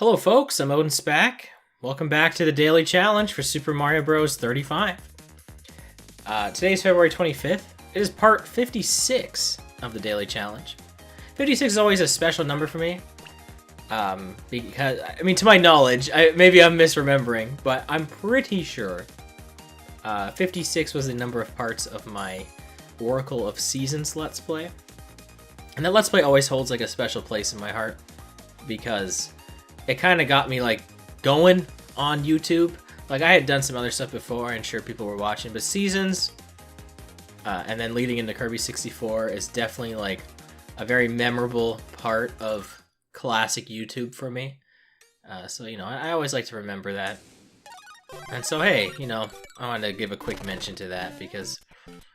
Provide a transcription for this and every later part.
Hello folks, I'm OdinSpack. Welcome back to the daily challenge for Super Mario Bros. 35. Today's February 25th. It is part 56 of the daily challenge. 56 is always a special number for me. Because, I mean, to my knowledge, maybe I'm misremembering, but I'm pretty sure 56 was the number of parts of my Oracle of Seasons Let's Play. And that Let's Play always holds like a special place in my heart because it kind of got me like going on YouTube. Like I had done some other stuff before and sure people were watching, but Seasons and then leading into Kirby 64 is definitely like a very memorable part of classic YouTube for me. So, you know, I always like to remember that. And so, hey, you know, I wanted to give a quick mention to that because,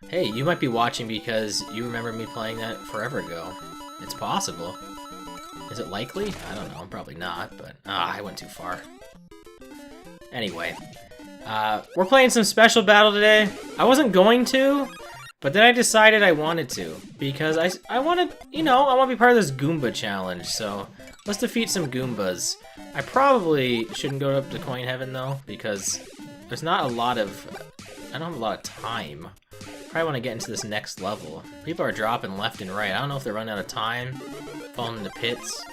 hey, you might be watching because you remember me playing that forever ago. It's possible. Is it likely? I don't know, probably not, but I went too far. Anyway, we're playing some special battle today. I wasn't going to, but then I decided I wanted to because I wanted, you know, I want to be part of this Goomba challenge, so let's defeat some Goombas. I probably shouldn't go up to Coin Heaven though, because there's not a lot of, I don't have a lot of time. Probably want to get into this next level. People are dropping left and right. I don't know if they're running out of time, falling into pits,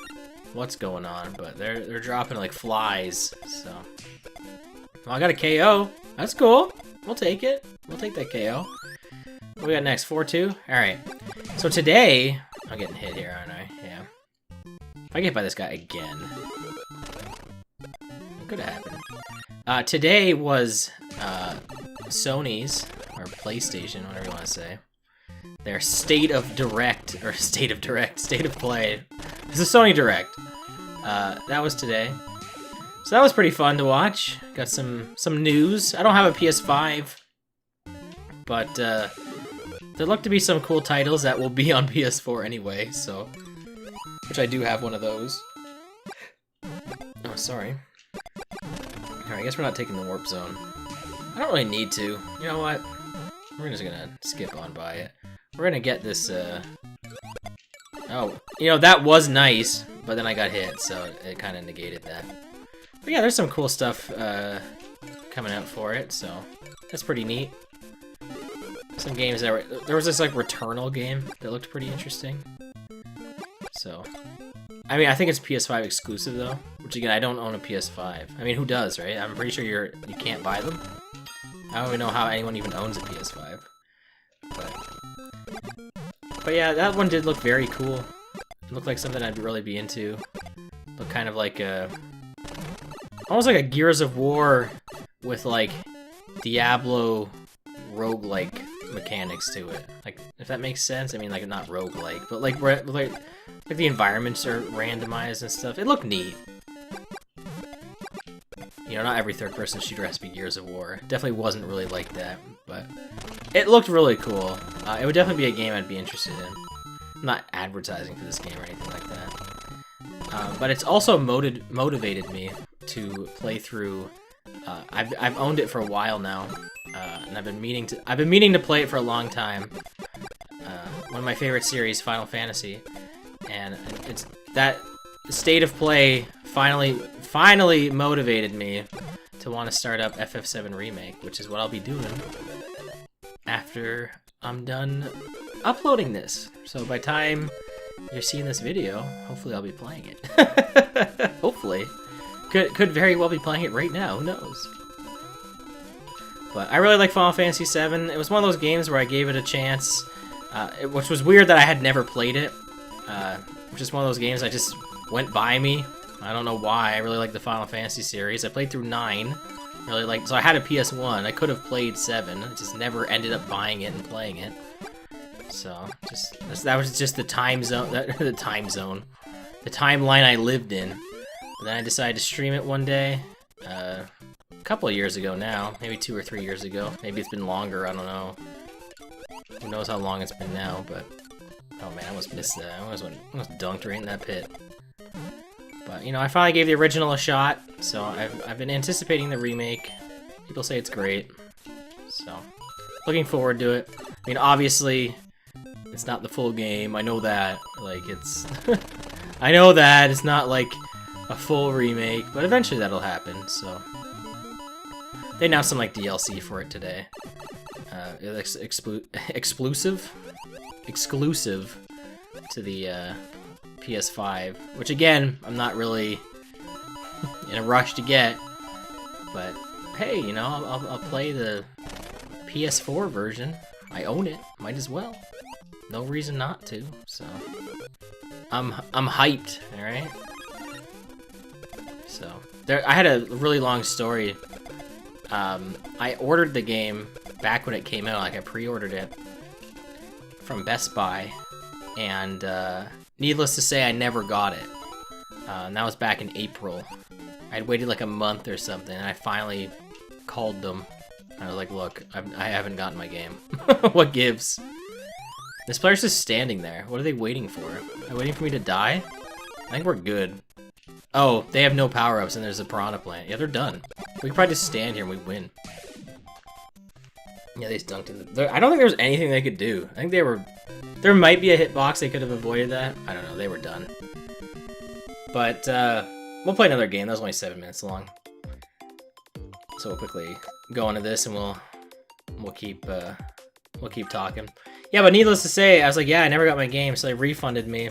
what's going on, but they're dropping like flies, so. Well, I got a KO. That's cool. We'll take it. We'll take that KO. What we got next? 4-2? Alright. So today, I'm getting hit here, aren't I? Yeah. If I get hit by this guy again, it could have happened. Today was Sony's, or PlayStation, whatever you want to say, their State of Play. It's a Sony Direct. That was today. So that was pretty fun to watch. Got some news. I don't have a PS5, but there look to be some cool titles that will be on PS4 anyway, so, which I do have one of those. Oh, sorry. Alright, I guess we're not taking the warp zone. I don't really need to. You know what? We're just gonna skip on by it. We're gonna get this, oh, you know, that was nice, but then I got hit, so it kind of negated that. But yeah, there's some cool stuff coming out for it, so that's pretty neat. Some games that were... There was this, like, Returnal game that looked pretty interesting. So... I mean, I think it's PS5 exclusive, though. Which, again, I don't own a PS5. I mean, who does, right? I'm pretty sure you can't buy them. I don't even know how anyone even owns a PS5. But yeah, that one did look very cool. It looked like something I'd really be into. Looked kind of like a... almost like a Gears of War with, like, Diablo roguelike mechanics to it. Like, if that makes sense. I mean, like, not roguelike, but like the environments are randomized and stuff. It looked neat. You know, not every third-person shooter has to be Gears of War. It definitely wasn't really like that, but it looked really cool. It would definitely be a game I'd be interested in. I'm not advertising for this game or anything like that. But it's also motivated me to play through. I've owned it for a while now, and I've been meaning to play it for a long time. One of my favorite series, Final Fantasy, and it's that State of Play finally motivated me to want to start up FF7 Remake, which is what I'll be doing after I'm done uploading this. So by the time you're seeing this video, hopefully I'll be playing it. Hopefully. Could very well be playing it right now, who knows? But I really like Final Fantasy VII. It was one of those games where I gave it a chance, which was weird that I had never played it. Which is one of those games that just went by me. I don't know why. I really like the Final Fantasy series. I played through 9. So I had a PS1. I could have played 7. I just never ended up buying it and playing it. So that was just the time zone. The timeline I lived in. But then I decided to stream it one day. A couple of years ago now. Maybe 2 or 3 years ago. Maybe it's been longer. I don't know. Who knows how long it's been now, but... Oh man, I almost missed that. I almost dunked right in that pit. But, you know, I finally gave the original a shot, so I've been anticipating the remake. People say it's great. So, looking forward to it. I mean, obviously, it's not the full game. I know that. Like, it's... I know that. It's not like a full remake, but eventually that'll happen, so. They announced some, like, DLC for it today. Exclusive to the PS5, which again, I'm not really in a rush to get, but hey, you know, I'll play the PS4 version. I own it, might as well. No reason not to, so I'm hyped, all right? So I had a really long story. I ordered the game back when it came out, like I pre-ordered it from Best Buy, and needless to say, I never got it. And that was back in April. I'd waited like a month or something, and I finally called them. I was like, look, I haven't gotten my game. What gives? This player's just standing there. What are they waiting for? Are they waiting for me to die? I think we're good. Oh, they have no power-ups, and there's a piranha plant. Yeah, they're done. We could probably just stand here and we win. Yeah, they just dunked in the... I don't think there was anything they could do. I think they were... There might be a hitbox, they could have avoided that. I don't know, they were done. But, we'll play another game. That was only 7 minutes long. So we'll quickly go into this and we'll keep talking. Yeah, but needless to say, I was like, yeah, I never got my game, so they refunded me.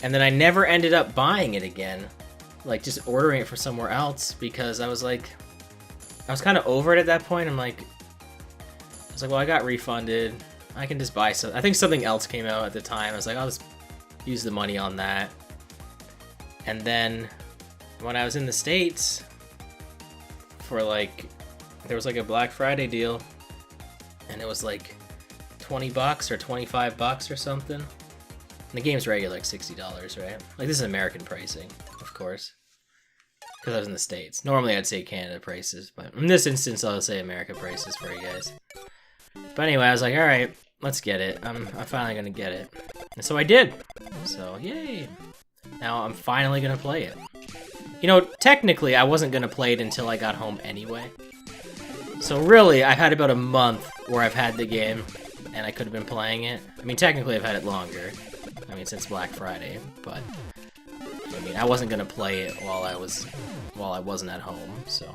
And then I never ended up buying it again. Like, just ordering it from somewhere else, because I was like... I was kind of over it at that point. I was like, well, I got refunded. I can just buy something. I think something else came out at the time. I was like, I'll just use the money on that. And then when I was in the States for like, there was like a Black Friday deal, and it was like $20 or $25 or something. And the game's regular like $60, right? Like, this is American pricing, of course, because I was in the States. Normally I'd say Canada prices, but in this instance I'll say American prices for you guys. But anyway, I was like, all right, let's get it. I'm finally gonna get it, and so I did. So yay! Now I'm finally gonna play it. You know, technically I wasn't gonna play it until I got home anyway. So really, I've had about a month where I've had the game, and I could have been playing it. I mean, technically I've had it longer. I mean, since Black Friday, but I mean, I wasn't gonna play it while I wasn't at home, so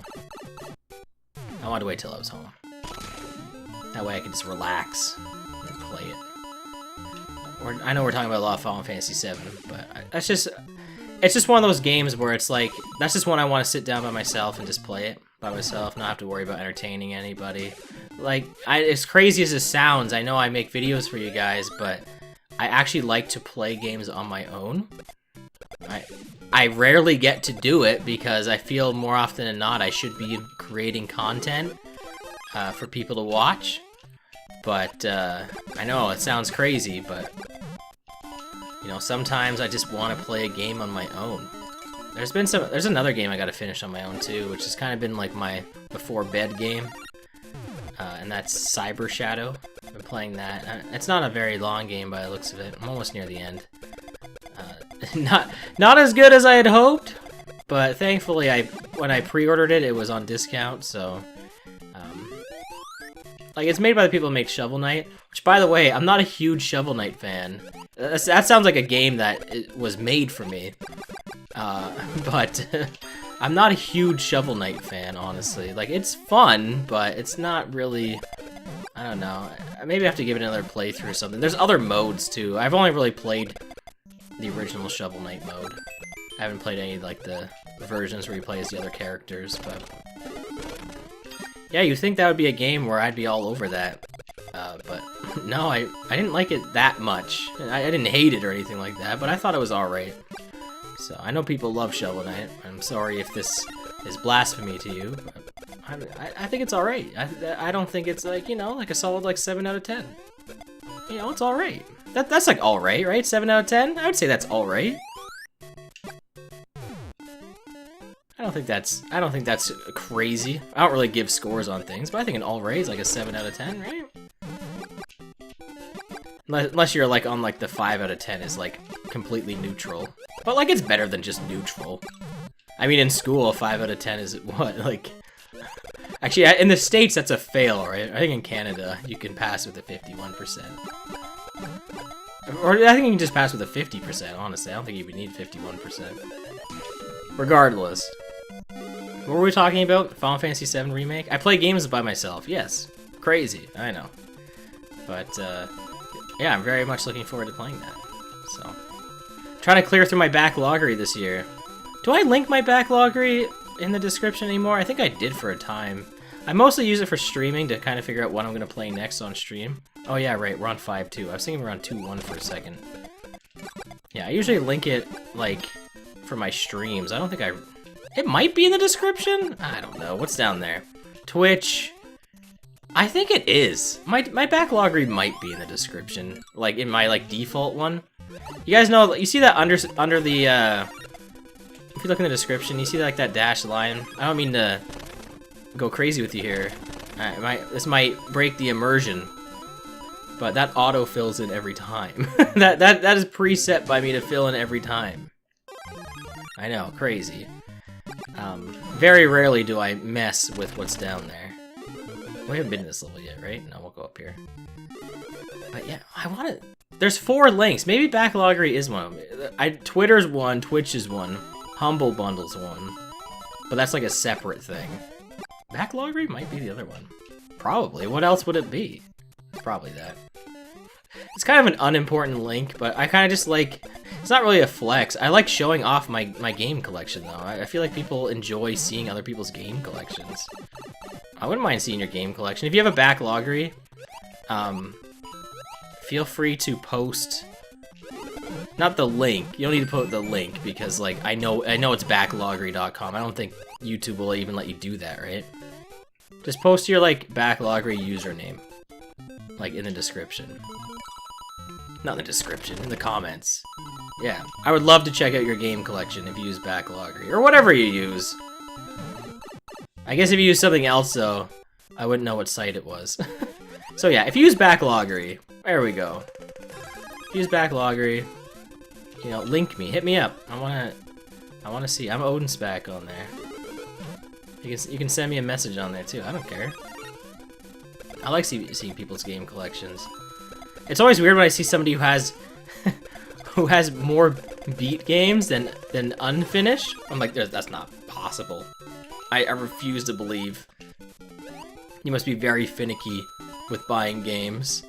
I wanted to wait till I was home. That way I could just relax and play it. I know we're talking about a lot of Final Fantasy VII, but it's just one of those games where it's like, that's just one I want to sit down by myself and just play it by myself, not have to worry about entertaining anybody. Like, as crazy as it sounds, I know I make videos for you guys, but I actually like to play games on my own. I rarely get to do it because I feel more often than not I should be creating content for people to watch. But I know it sounds crazy, but you know, sometimes I just want to play a game on my own. There's another game I got to finish on my own too, which has kind of been like my before bed game, and that's Cyber Shadow. I've been playing that. It's not a very long game by the looks of it. I'm almost near the end. Not as good as I had hoped, but thankfully when I pre-ordered it, it was on discount, so like, it's made by the people who make Shovel Knight, which, by the way, I'm not a huge Shovel Knight fan. That sounds like a game that was made for me, but I'm not a huge Shovel Knight fan, honestly. Like, it's fun, but it's not really, I don't know, maybe I have to give it another playthrough or something. There's other modes, too. I've only really played the original Shovel Knight mode. I haven't played any, like, the versions where you play as the other characters, but yeah, you'd think that would be a game where I'd be all over that, but no, I didn't like it that much. I didn't hate it or anything like that, but I thought it was alright. So, I know people love Shovel Knight. I'm sorry if this is blasphemy to you, but I think it's alright. I don't think it's, like, you know, like a solid, like, 7 out of 10. You know, it's alright. That's like alright, right? 7 out of 10? I would say that's alright. I don't think that's crazy. I don't really give scores on things, but I think an alright is like a 7 out of 10, right? Unless you're like on like the 5 out of 10 is like completely neutral. But like, it's better than just neutral. I mean, in school, a 5 out of 10 is what, like... Actually, in the States, that's a fail, right? I think in Canada, you can pass with a 51%. Or I think you can just pass with a 50%, honestly. I don't think you would need 51%. Regardless. What were we talking about? Final Fantasy VII Remake? I play games by myself, yes. Crazy, I know. But, yeah, I'm very much looking forward to playing that. So, trying to clear through my Backloggery this year. Do I link my Backloggery in the description anymore? I think I did for a time. I mostly use it for streaming to kind of figure out what I'm going to play next on stream. Oh yeah, right, we're on 5.2. I was thinking we're on 2.1 for a second. Yeah, I usually link it, like, for my streams. I don't think I... It might be in the description? I don't know. What's down there? Twitch... I think it is. My Backloggery might be in the description, like in my default one. You guys know, you see that under the if you look in the description, you see like that dashed line. I don't mean to go crazy with you here. This might break the immersion, but that auto fills in every time. that is preset by me to fill in every time. I know, crazy. Very rarely do I mess with what's down there. We haven't been in this level yet, right? No, we'll go up here. But yeah, I want to... There's 4 links. Maybe Backloggery is one of them. Twitter's one, Twitch is one, Humble Bundle's one. But that's like a separate thing. Backloggery might be the other one. Probably. What else would it be? Probably that. It's kind of an unimportant link, but I kind of just like... It's not really a flex. I like showing off my game collection, though. I feel like people enjoy seeing other people's game collections. I wouldn't mind seeing your game collection. If you have a Backloggery, feel free to post... Not the link. You don't need to put the link, because, like, I know it's backloggery.com. I don't think YouTube will even let you do that, right? Just post your, like, Backloggery username. Like, in the description. Not in the description, in the comments. Yeah, I would love to check out your game collection if you use Backloggery, or whatever you use. I guess if you use something else, though, I wouldn't know what site it was. So yeah, if you use Backloggery, there we go. If you use Backloggery, you know, link me, hit me up. I wanna see. I'm OdinSpack on there. You can send me a message on there too. I don't care. I like seeing people's game collections. It's always weird when I see somebody who has who has more beat games than unfinished. I'm like, that's not possible. I refuse to believe. You must be very finicky with buying games,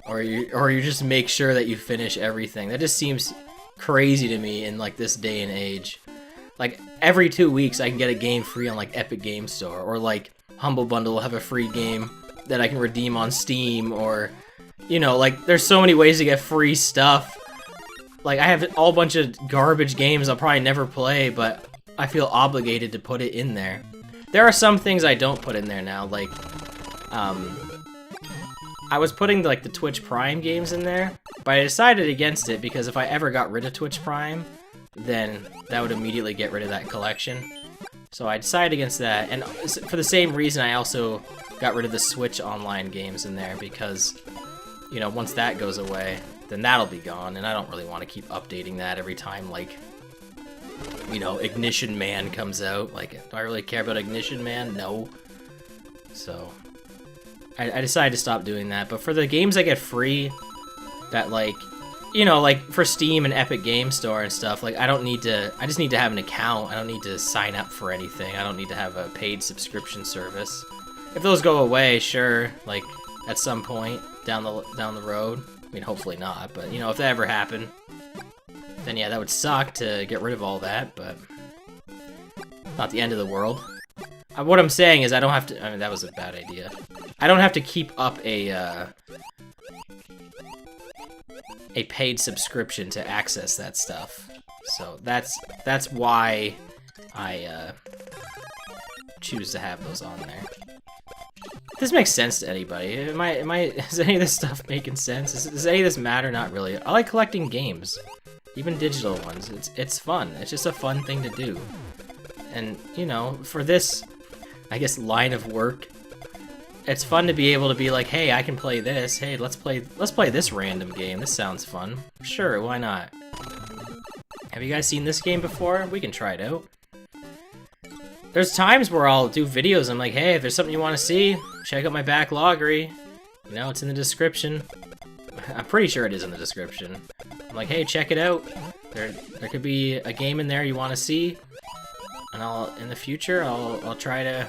or you just make sure that you finish everything. That just seems crazy to me in like this day and age. Like every 2 weeks I can get a game free on like Epic Game Store, or like Humble Bundle will have a free game that I can redeem on Steam, or you know, like there's so many ways to get free stuff. Like I have a whole bunch of garbage games I'll probably never play, but I feel obligated to put it in there. There are some things I don't put in there now, like, I was putting, like, the Twitch Prime games in there, but I decided against it because if I ever got rid of Twitch Prime, then that would immediately get rid of that collection. So I decided against that, and for the same reason I also got rid of the Switch Online games in there, because, you know, once that goes away, then that'll be gone, and I don't really want to keep updating that every time, like, you know, Ignition Man comes out. Like, do I really care about Ignition Man? No. So, I decided to stop doing that. But for the games I get free, that, like, you know, like, for Steam and Epic Game Store and stuff, like, I just need to have an account. I don't need to sign up for anything. I don't need to have a paid subscription service. If those go away, sure, like, at some point down the road. I mean, hopefully not, but, you know, if that ever happened, then yeah, that would suck to get rid of all that, but not the end of the world. What I'm saying is I don't have to... I mean, that was a bad idea. I don't have to keep up a paid subscription to access that stuff. So that's why I choose to have those on there. This makes sense to anybody. Is any of this stuff making sense? Does any of this matter? Not really. I like collecting games. Even digital ones. It's fun. It's just a fun thing to do. And, you know, for this, I guess, line of work, it's fun to be able to be like, hey, I can play this. Hey, let's play this random game. This sounds fun. Sure, why not? Have you guys seen this game before? We can try it out. There's times where I'll do videos, I'm like, hey, if there's something you want to see, check out my Backloggery. You know, it's in the description. I'm pretty sure it is in the description. I'm like, hey, check it out. There could be a game in there you want to see. and in the future I'll try to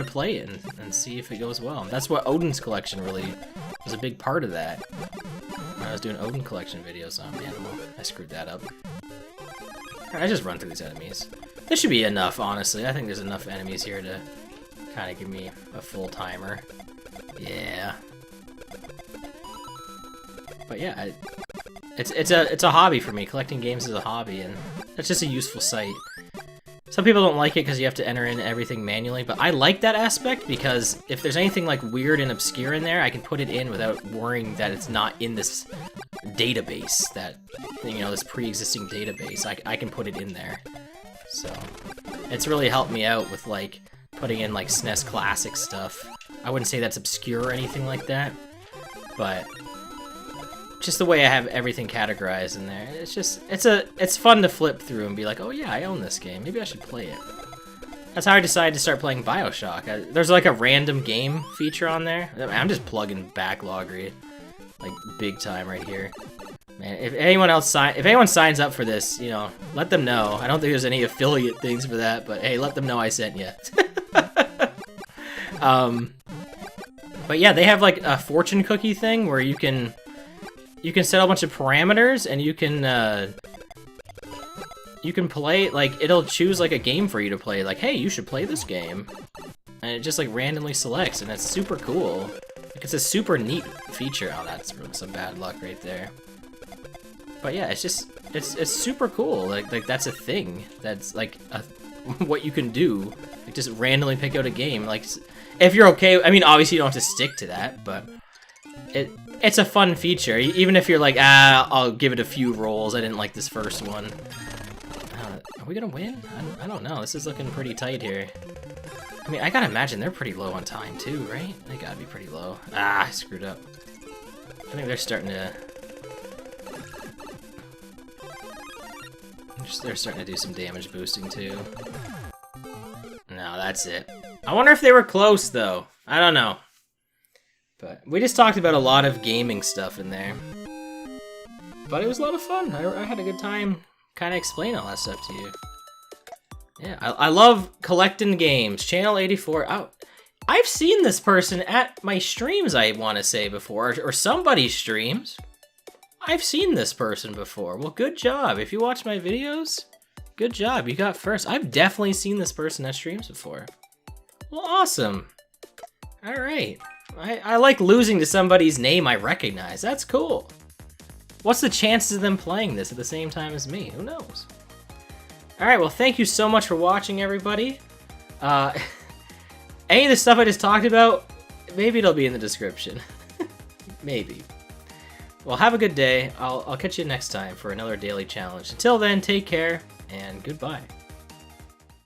play it and see if it goes well. That's what Odin's collection really was a big part of that. When I was doing Odin collection videos on Animal, I screwed that up. Alright, I just run through these enemies. This should be enough, honestly. I think there's enough enemies here to kind of give me a full timer. Yeah. But yeah, it's a hobby for me. Collecting games is a hobby, and it's just a useful site. Some people don't like it because you have to enter in everything manually, but I like that aspect because if there's anything like weird and obscure in there, I can put it in without worrying that it's not in this database, that, you know, this pre-existing database. I can put it in there. So it's really helped me out with like putting in like SNES Classic stuff. I wouldn't say that's obscure or anything like that, but just the way I have everything categorized in there, it's just, it's fun to flip through and be like, oh yeah, I own this game, maybe I should play it. That's how I decided to start playing BioShock. There's like a random game feature on there. I'm just plugging Backloggery, like big time right here. Man, if anyone signs up for this, you know, let them know. I don't think there's any affiliate things for that, but hey, let them know I sent you. But yeah, they have like a fortune cookie thing where you can set a bunch of parameters, and you can play, like, it'll choose like a game for you to play, like, hey, you should play this game, and it just like randomly selects, and it's super cool. Like, it's a super neat feature. Oh, that's some bad luck right there. But yeah, it's just it's super cool. Like that's a thing. That's like what you can do. Like just randomly pick out a game. Like if you're okay. I mean, obviously you don't have to stick to that, but it's a fun feature. Even if you're like, I'll give it a few rolls. I didn't like this first one. Are we gonna win? I don't know. This is looking pretty tight here. I mean, I gotta imagine they're pretty low on time too, right? They gotta be pretty low. I screwed up. I think they're starting to. They're starting to do some damage boosting too. No, that's it. I wonder if they were close though. I don't know. But we just talked about a lot of gaming stuff in there. But it was a lot of fun. I had a good time kind of explaining all that stuff to you. Yeah, I love collecting games. Channel 84. I've seen this person at my streams, I want to say, before. Or somebody's streams. I've seen this person before. Well, good job. If you watch my videos, good job. You got first. I've definitely seen this person at streams before. Well, awesome. All right. I like losing to somebody's name I recognize. That's cool. What's the chances of them playing this at the same time as me? Who knows? All right. Well, thank you so much for watching, everybody. Any of the stuff I just talked about, maybe it'll be in the description. Maybe. Well, have a good day. I'll catch you next time for another daily challenge. Until then, take care, and goodbye.